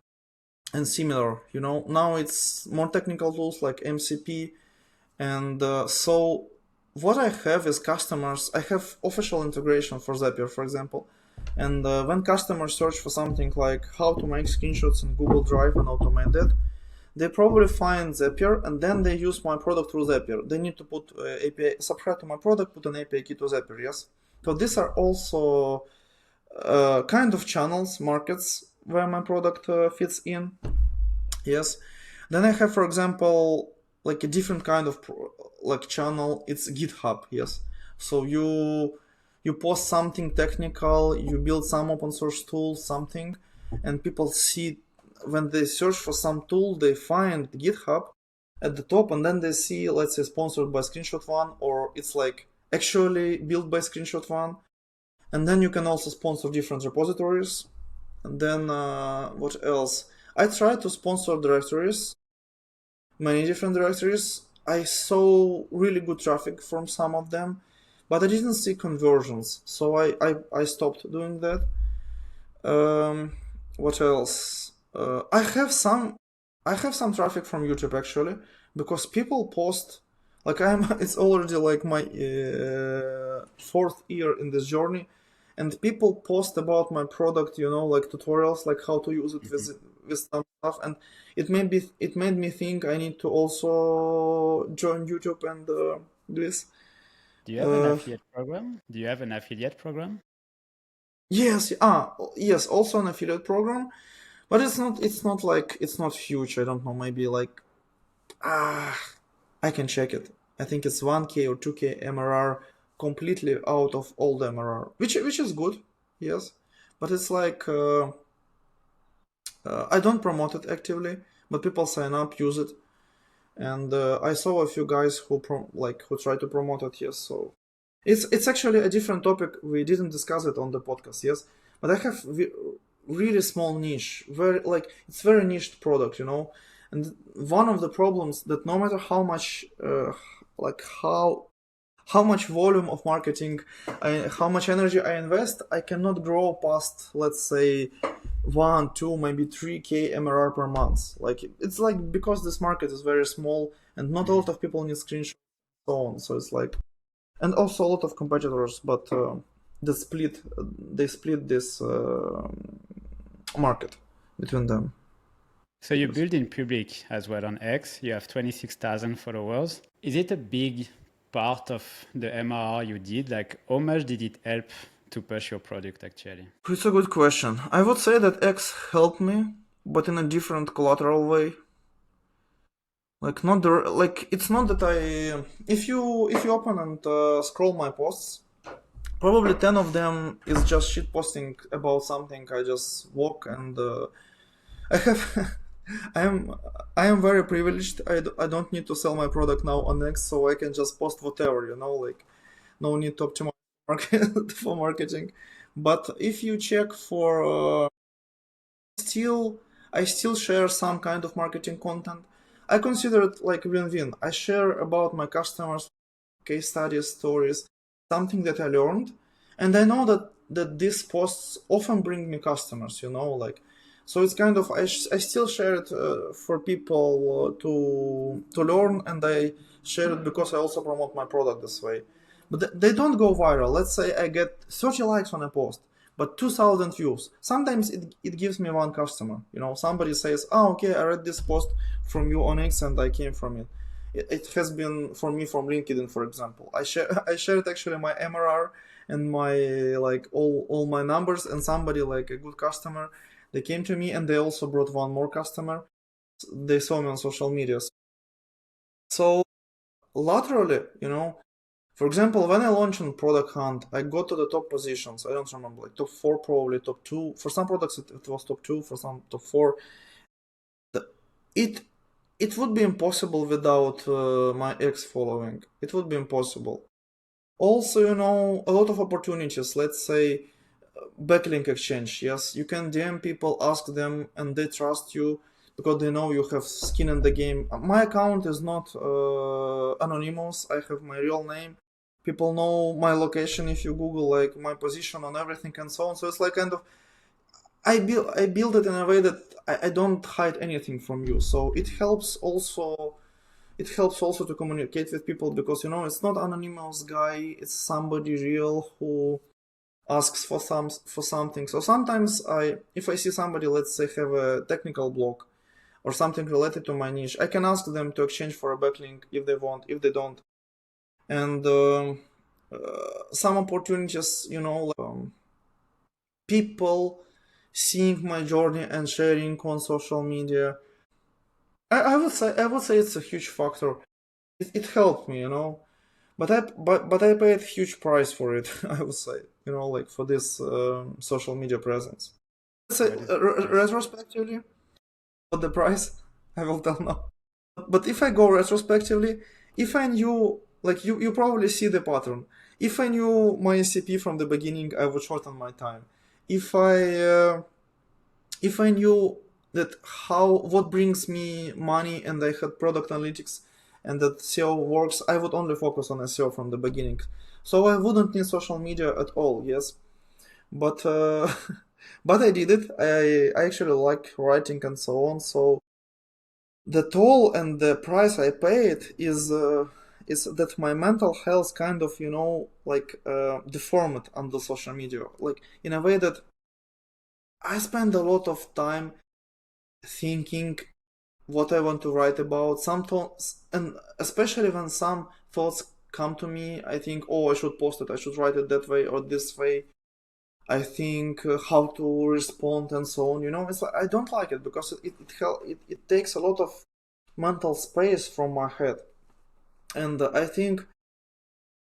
and similar. You know, now it's more technical tools like MCP, and so what I have is customers. I have official integration for Zapier, for example. And when customers search for something like how to make screenshots in Google Drive and automate it, they probably find Zapier, and then they use my product through Zapier. They need to put API, subscribe to my product, put an API key to Zapier, yes? So these are also kind of channels, markets where my product fits in, yes? Then I have, for example, like a different kind of channel, it's GitHub, yes? So you post something technical, you build some open source tool, something, and people see when they search for some tool, they find GitHub at the top, and then they see, let's say, sponsored by ScreenshotOne, or it's like actually built by ScreenshotOne. And then you can also sponsor different repositories. And then what else? I try to sponsor directories, many different directories. I saw really good traffic from some of them, but I didn't see conversions, so I stopped doing that. What else? I have some traffic from YouTube actually, because people post, like it's already like my fourth year in this journey, and people post about my product, you know, like tutorials, like how to use it with some stuff, and it made me think I need to also join YouTube and do this. Do you have an affiliate program? Do you have an affiliate program? Yes, yes, also an affiliate program. But it's not huge. I don't know, maybe like I can check it. I think it's 1K or 2K MRR completely out of all the MRR, which is good, yes. But it's like I don't promote it actively, but people sign up, use it, and I saw a few guys who try to promote it, yes. So it's actually a different topic. We didn't discuss it on the podcast, yes. But I have really small niche, it's very niched product, you know. And one of the problems that no matter how much how much volume of marketing, how much energy I invest, I cannot grow past, let's say, 1, 2, maybe 3K MRR per month. Like it's like because this market is very small and not a lot of people need screenshots and so on. So it's like, and also a lot of competitors, but they split this market between them. So you build in public as well on X. You have 26,000 followers. Is it a big part of the MRR you did? Like how much did it help to push your product actually? It's a good question. I would say that X helped me, but in a different collateral way. Like it's not that if you open and scroll my posts, probably 10 of them is just shit posting about something. I just walk and I have I am very privileged. I don't need to sell my product now on X, so I can just post whatever, you know, like no need to optimize for marketing. But if you check for I still share some kind of marketing content. I consider it like win-win. I share about my customers, case studies, stories, something that I learned, and I know that these posts often bring me customers, you know, like, so it's kind of I still share it for people to learn, and I share it because I also promote my product this way. But they don't go viral. Let's say I get 30 likes on a post, but 2,000 views. Sometimes it gives me one customer. You know, somebody says, "Oh, okay, I read this post from you on X and I came from it." it has been for me from LinkedIn, for example. I shared actually my MRR and my like all my numbers, and somebody like a good customer, they came to me and they also brought one more customer. They saw me on social media. So laterally, for example, when I launched on Product Hunt, I got to the top positions. I don't remember, like top 4, probably top 2. For some products, it was top 2. For some, top 4. It it would be impossible without my X following. It would be impossible. Also, a lot of opportunities. Let's say backlink exchange. Yes, you can DM people, ask them, and they trust you because they know you have skin in the game. My account is not anonymous. I have my real name. People know my location if you Google like my position on everything and so on. So it's like kind of I build it in a way that I don't hide anything from you. So it helps also to communicate with people because it's not anonymous guy. It's somebody real who asks for something. So sometimes if I see somebody, let's say, have a technical block or something related to my niche, I can ask them to exchange for a backlink if they want. If they don't, and some opportunities, people seeing my journey and sharing on social media. I would say it's a huge factor. It helped me, but I paid huge price for it. I would say, like for this social media presence. Let's say What is the price? retrospectively, what the price I will tell now. But if I go retrospectively, if I knew, like you probably see the pattern. If I knew my ICP from the beginning, I would shorten my time. If I knew that what brings me money and I had product analytics and that SEO works, I would only focus on SEO from the beginning. So I wouldn't need social media at all, yes. But but I did it. I actually like writing and so on. So the toll and the price I paid is that my mental health kind of like deformed on the social media, like in a way that I spend a lot of time thinking what I want to write about. Some thoughts, and especially when some thoughts come to me, I think, oh, I should post it, I should write it that way or this way. I think how to respond and so on. It's like I don't like it because it takes a lot of mental space from my head, and I think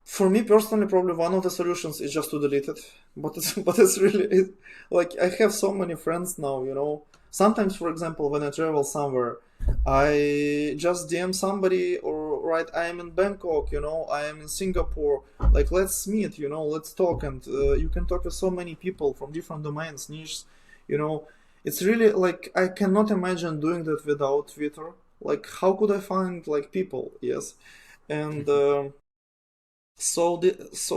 for me personally, probably one of the solutions is just to delete it. But it's really like I have so many friends now. Sometimes, for example, when I travel somewhere, I just DM somebody or write, I am in Bangkok. I am in Singapore. Like, let's meet. Let's talk, and you can talk with so many people from different domains, niches. You know, it's really like I cannot imagine doing that without Twitter. Like, how could I find like people? Yes, and. So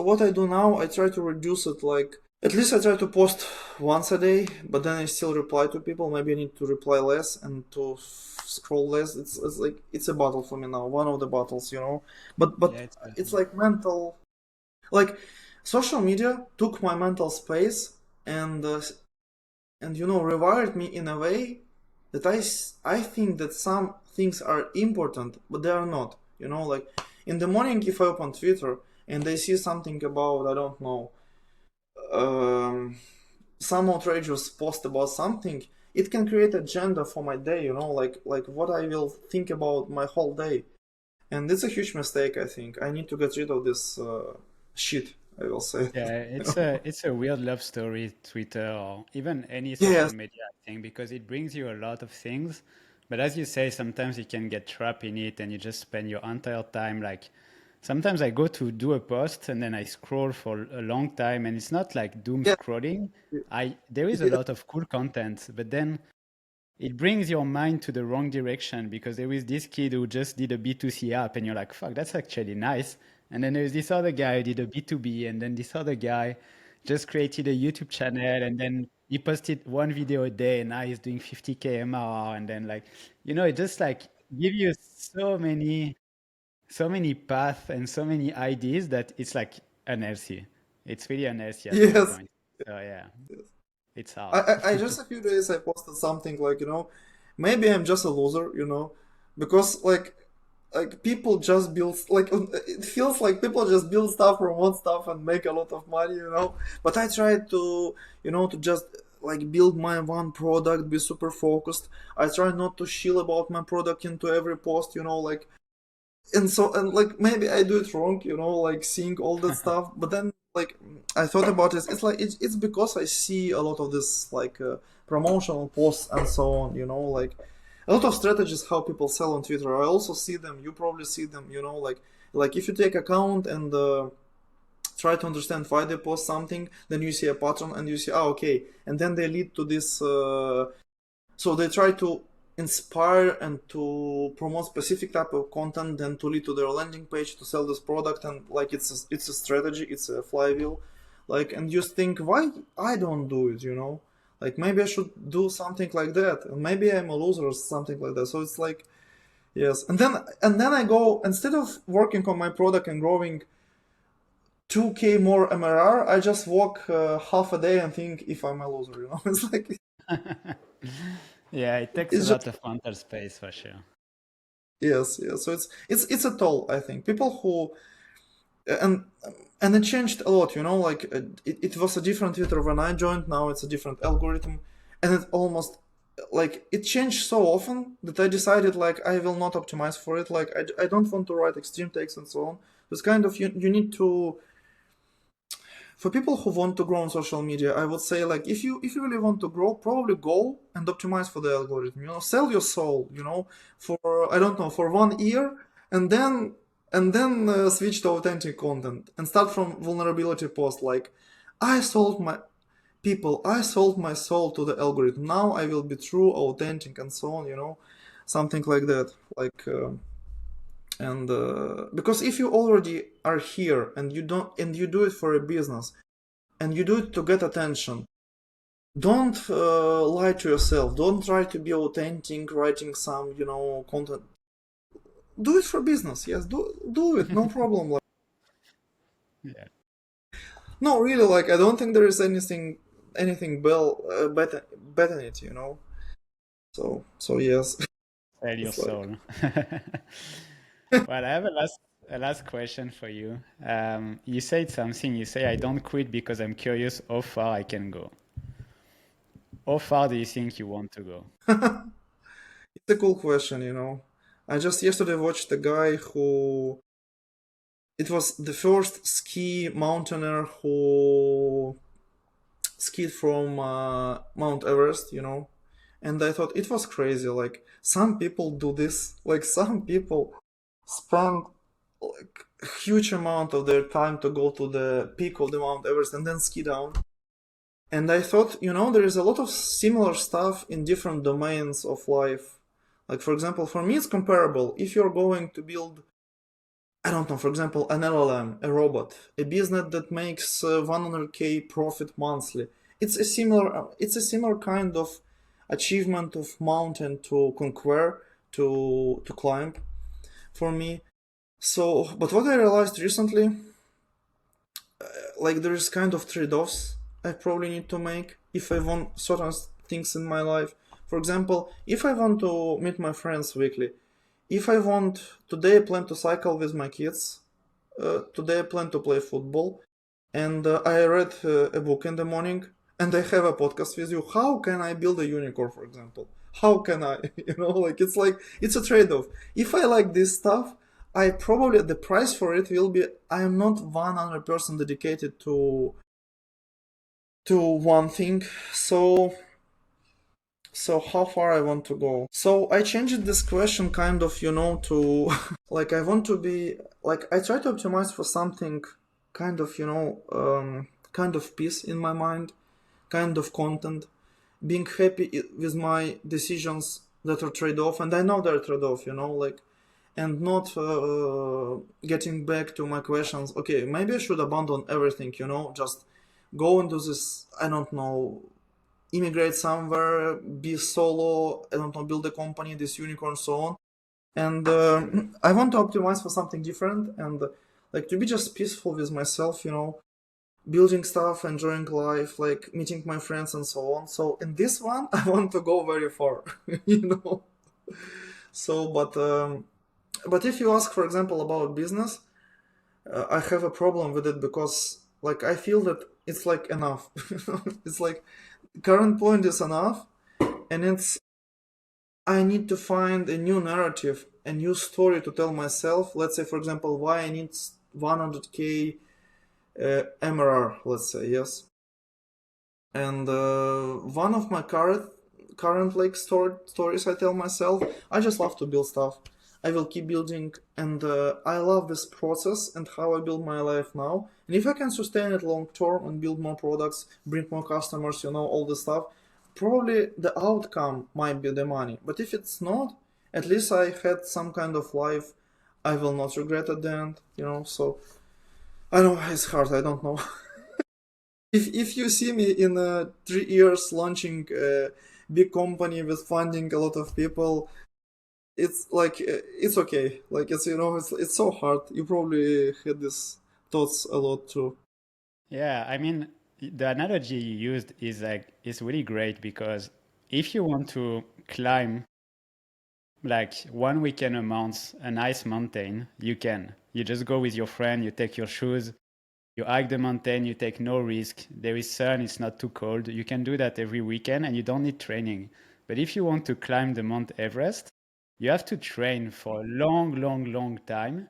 what I do now, I try to reduce it, like at least I try to post once a day, but then I still reply to people. Maybe I need to reply less and to scroll less. It's like it's a battle for me now, one of the battles, But Yeah, it's it's like mental, like social media took my mental space and rewired me in a way that I think that some things are important, but they are not. Like in the morning, if I open Twitter and I see something about, I don't know, um, some outrageous post about something, it can create agenda for my day. Like what I will think about my whole day, and it's a huge mistake. I think I need to get rid of this shit. I will say. Yeah, it's a weird love story, Twitter or even any social Yes. media, I think, because it brings you a lot of things. But as you say, sometimes you can get trapped in it and you just spend your entire time like sometimes I go to do a post and then I scroll for a long time and it's not like doom Yeah. scrolling. I there is a Yeah. lot of cool content, but then it brings your mind to the wrong direction because there is this kid who just did a B2C app and you're like, fuck, that's actually nice. And then there's this other guy who did a B2B, and then this other guy just created a YouTube channel and then he posted one video a day and now he's doing 50K MRR. And then it just like give you so many paths and so many ideas that it's like unhealthy. It's really unhealthy at some Yes. point. So yeah, it's I, hard. I just a few days I posted something like maybe I'm just a loser, because like like people just build, like it feels like people just build stuff, promote stuff, and make a lot of money, But I try to, to just like build my one product, be super focused. I try not to shill about my product into every post, like, and like maybe I do it wrong, like seeing all that stuff. But then like I thought about it. It's like it's because I see a lot of this like promotional posts and so on, like a lot of strategies how people sell on Twitter. I also see them. You probably see them, like if you take account and try to understand why they post something, then you see a pattern and you see, okay, and then they lead to this. So they try to inspire and to promote specific type of content, then to lead to their landing page to sell this product, and like it's a strategy, it's a flywheel, like, and you think why I don't do it, like maybe I should do something like that, and maybe I'm a loser or something like that. So it's like, yes, and then I go, instead of working on my product and growing 2k more MRR, I just walk half a day and think if I'm a loser, it's like Yeah, it takes a it's lot just of mental space for sure. yes, yes. So it's a toll, I think. People who and and it changed a lot, like it was a different Twitter when I joined. Now it's a different algorithm, and it almost like it changed so often that I decided like I will not optimize for it. Like I don't want to write extreme takes and so on. It's kind of you need to, for people who want to grow on social media, I would say like if you really want to grow, probably go and optimize for the algorithm. Sell your soul. For I don't know, for 1 year, and then switch to authentic content and start from vulnerability post. Like I sold my soul to the algorithm. Now I will be true, authentic, and so on. Something like that. Like. And because if you already are here and you do it for a business and you do it to get attention, don't lie to yourself. Don't try to be authentic, writing some content. Do it for business. Yes, do it. No problem. Like, Yeah. no, really. Like I don't think there is anything better in it. So yes. Sell your It's like soul. Well, I have a last question for you. You said something. You say I don't quit because I'm curious how far I can go. How far do you think you want to go? it's a cool question. I just yesterday watched a guy who it was the first ski mountaineer who skied from Mount Everest. And I thought it was crazy. Like some people do this. Like some people spend like a huge amount of their time to go to the peak of the Mount Everest and then ski down. And I thought, there is a lot of similar stuff in different domains of life. Like for example, for me it's comparable. If you're going to build, I don't know, for example, an LLM, a robot, a business that makes 100k profit monthly. It's a similar kind of achievement of mountain to conquer, to climb for me. So, but what I realized recently, like there is kind of trade-offs I probably need to make if I want certain things in my life. For example, if I want to meet my friends weekly, if I want today I plan to cycle with my kids, today I plan to play football, and I read a book in the morning, and I have a podcast with you. How can I build a unicorn, for example? How can I, like it's a trade-off. If I like this stuff, I probably the price for it will be I am not 100% dedicated to one thing. So how far I want to go. So I changed this question kind of, to like I want to be like I try to optimize for something kind of, kind of peace in my mind, kind of content, being happy with my decisions that are trade-off, and I know they're trade-off, like, and not getting back to my questions. Okay, maybe I should abandon everything, just go into this, I don't know, immigrate somewhere, be solo, I don't know, build a company, this unicorn, so on. And I want to optimize for something different and like to be just peaceful with myself, building stuff, enjoying life, like meeting my friends and so on. So in this one, I want to go very far, So, but But if you ask, for example, about business, I have a problem with it because like I feel that it's like enough. It's like current point is enough, and it's I need to find a new narrative, a new story to tell myself. Let's say, for example, why I need 100k MRR. Let's say yes, and one of my current like stories I tell myself, I just love to build stuff. I will keep building, and I love this process and how I build my life now. And if I can sustain it long term and build more products, bring more customers, all this stuff, probably the outcome might be the money. But if it's not, at least I had some kind of life I will not regret at the end. So I know it's hard. I don't know. If you see me in 3 years launching a big company with funding a lot of people, it's like it's okay. Like it's so hard. You probably had these thoughts a lot too. Yeah, I mean, the analogy you used is really great because if you want to climb like 1 weekend a month, a nice mountain, you can. You just go with your friend, you take your shoes, you hike the mountain, you take no risk. There is sun, it's not too cold. You can do that every weekend and you don't need training. But if you want to climb the Mount Everest, you have to train for a long, long, long time.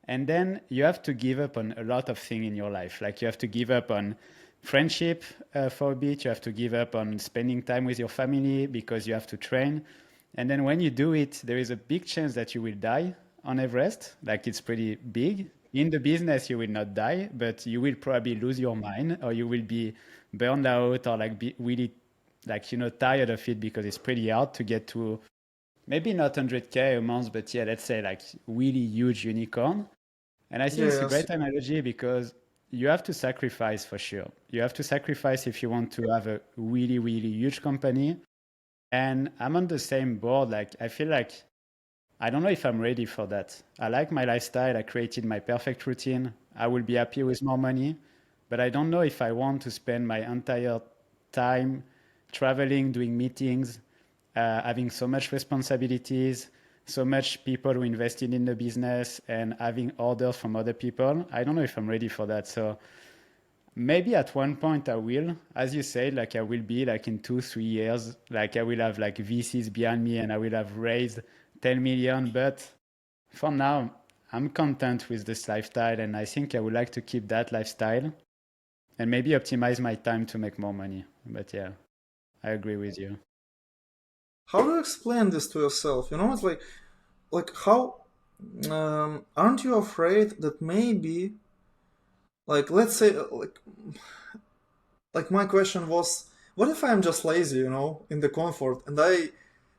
And then you have to give up on a lot of things in your life. Like you have to give up on friendship for a bit. You have to give up on spending time with your family because you have to train. And then when you do it, there is a big chance that you will die on Everest. Like it's pretty big. In the business, you will not die, but you will probably lose your mind or you will be burned out or like be really like, tired of it because it's pretty hard to get to maybe not 100K a month, but yeah, let's say like really huge unicorn. And I think it's a Yes. great analogy because you have to sacrifice for sure. You have to sacrifice if you want to have a really, really huge company. And I'm on the same board. Like, I feel like I don't know if I'm ready for that. I like my lifestyle. I created my perfect routine. I will be happy with more money. But I don't know if I want to spend my entire time traveling, doing meetings, having so much responsibilities, so much people who invested in the business and having orders from other people. I don't know if I'm ready for that. So maybe at one point I will, as you said, like I will be like in 2, 3 years, like I will have like VCs behind me and I will have raised 10 million. But for now, I'm content with this lifestyle and I think I would like to keep that lifestyle and maybe optimize my time to make more money. But yeah, I agree with you. How do you explain this to yourself? It's like how aren't you afraid that maybe like let's say like my question was, what if I'm just lazy, in the comfort, and I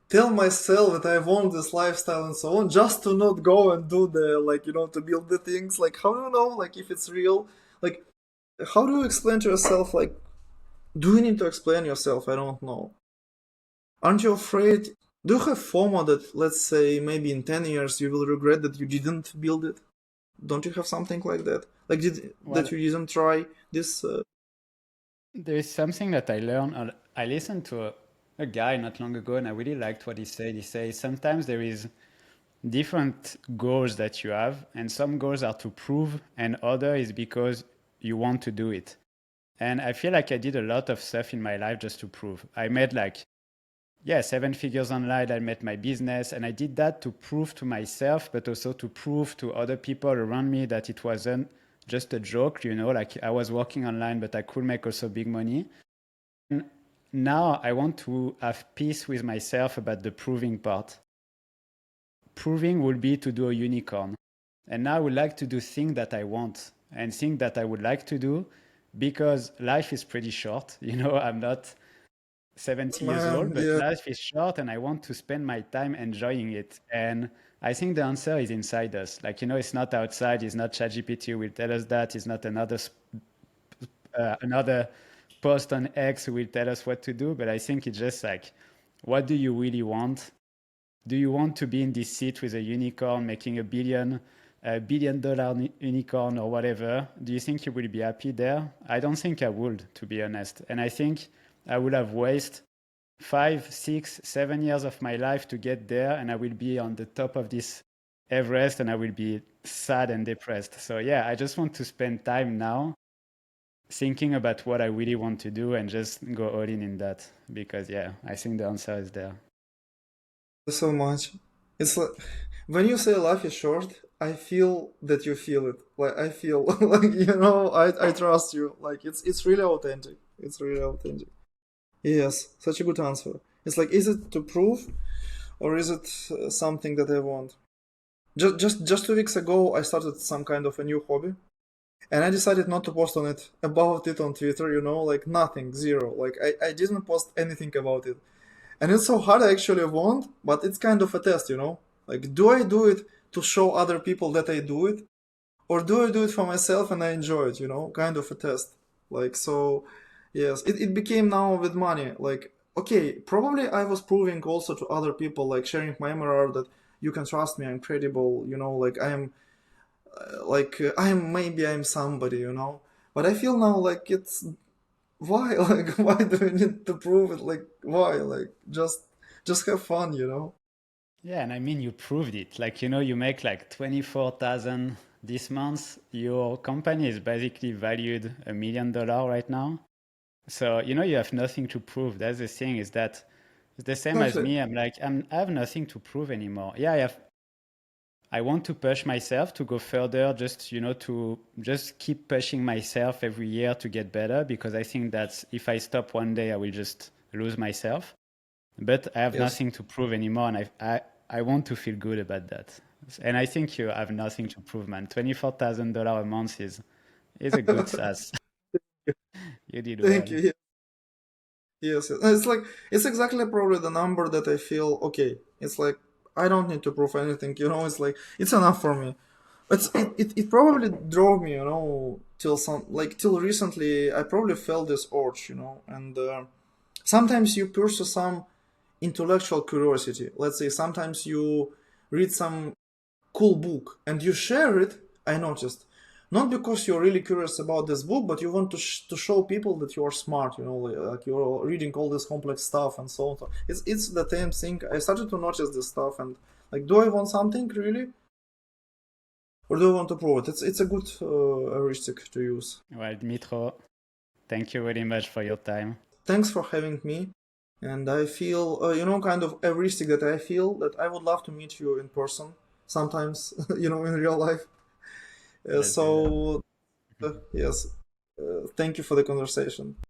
tell myself that I want this lifestyle and so on, just to not go and do the like, to build the things. Like, how do you know, like, if it's real? Like, how do you explain to yourself? Like, do you need to explain yourself? I don't know. Aren't you afraid? Do you have FOMO that, let's say, maybe in 10 years you will regret that you didn't build it? Don't you have something like that? Like, that Well, you didn't try this? there is something that I learned. I listened to a guy not long ago and I really liked what he said. He says sometimes there is different goals that you have, and some goals are to prove, and other is because you want to do it. And I feel like I did a lot of stuff in my life just to prove. I made like, yeah, 7 figures online. I made my business, and I did that to prove to myself, but also to prove to other people around me that it wasn't just a joke, like I was working online, but I could make also big money. And now I want to have peace with myself about the proving part. Proving would be to do a unicorn. And now I would like to do things that I want and things that I would like to do because life is pretty short. I'm not 70 years Man, old, but yeah. life is short and I want to spend my time enjoying it. And I think the answer is inside us. Like, it's not outside, it's not ChatGPT who will tell us that, it's not another post on X who will tell us what to do, but I think it's just like, what do you really want? Do you want to be in this seat with a unicorn making a $1 billion unicorn or whatever? Do you think you will be happy there? I don't think I would, to be honest. And I think I would have wasted 5, 6, 7 years of my life to get there, and I will be on the top of this Everest and I will be sad and depressed. So yeah, I just want to spend time now thinking about what I really want to do and just go all in that because yeah, I think the answer is there. So much. It's like when you say life is short, I feel that you feel it. Like I feel like I trust you. Like it's really authentic. It's really authentic. Yes, such a good answer. It's like, is it to prove or is it something that I want? Just 2 weeks ago, I started some kind of a new hobby, and I decided not to post on it about it on Twitter. Like nothing, zero. Like I didn't post anything about it. And it's so hard, I actually want, but it's kind of a test. Like, do I do it to show other people that I do it? Or do I do it for myself and I enjoy it? Kind of a test. Like, so, yes, it became now with money. Like, okay, probably I was proving also to other people, like sharing my MRR that you can trust me, I'm credible, like maybe I'm somebody. But I feel now like it's why like why do we need to prove it, like why, like just have fun. Yeah, and I mean you proved it. Like you make like 24,000 this month. Your company is basically valued $1 million right now. So you have nothing to prove. That's the thing, is that it's the same as Exactly. me. I have nothing to prove anymore. Yeah, I want to push myself to go further, just to just keep pushing myself every year to get better, because I think that if I stop one day, I will just lose myself. But I have Yes. nothing to prove anymore, and I want to feel good about that. And I think you have nothing to prove, man. $24,000 a month is a good SaaS. You did Thank well. you. Yes, it's like it's exactly probably the number that I feel okay. It's like I don't need to prove anything. It's like it's enough for me. It probably drove me, till recently. I probably felt this urge, and sometimes you pursue some intellectual curiosity. Let's say sometimes you read some cool book and you share it. I noticed, not because you're really curious about this book, but you want to show people that you are smart, like you're reading all this complex stuff and so on. So it's the same thing. I started to notice this stuff, and like, do I want something really, or do I want to prove it? It's a good heuristic to use. Well, Dmytro, thank you very much for your time. Thanks for having me. And I feel, kind of heuristic that I feel that I would love to meet you in person sometimes, in real life. Let's do that. So, yes, thank you for the conversation.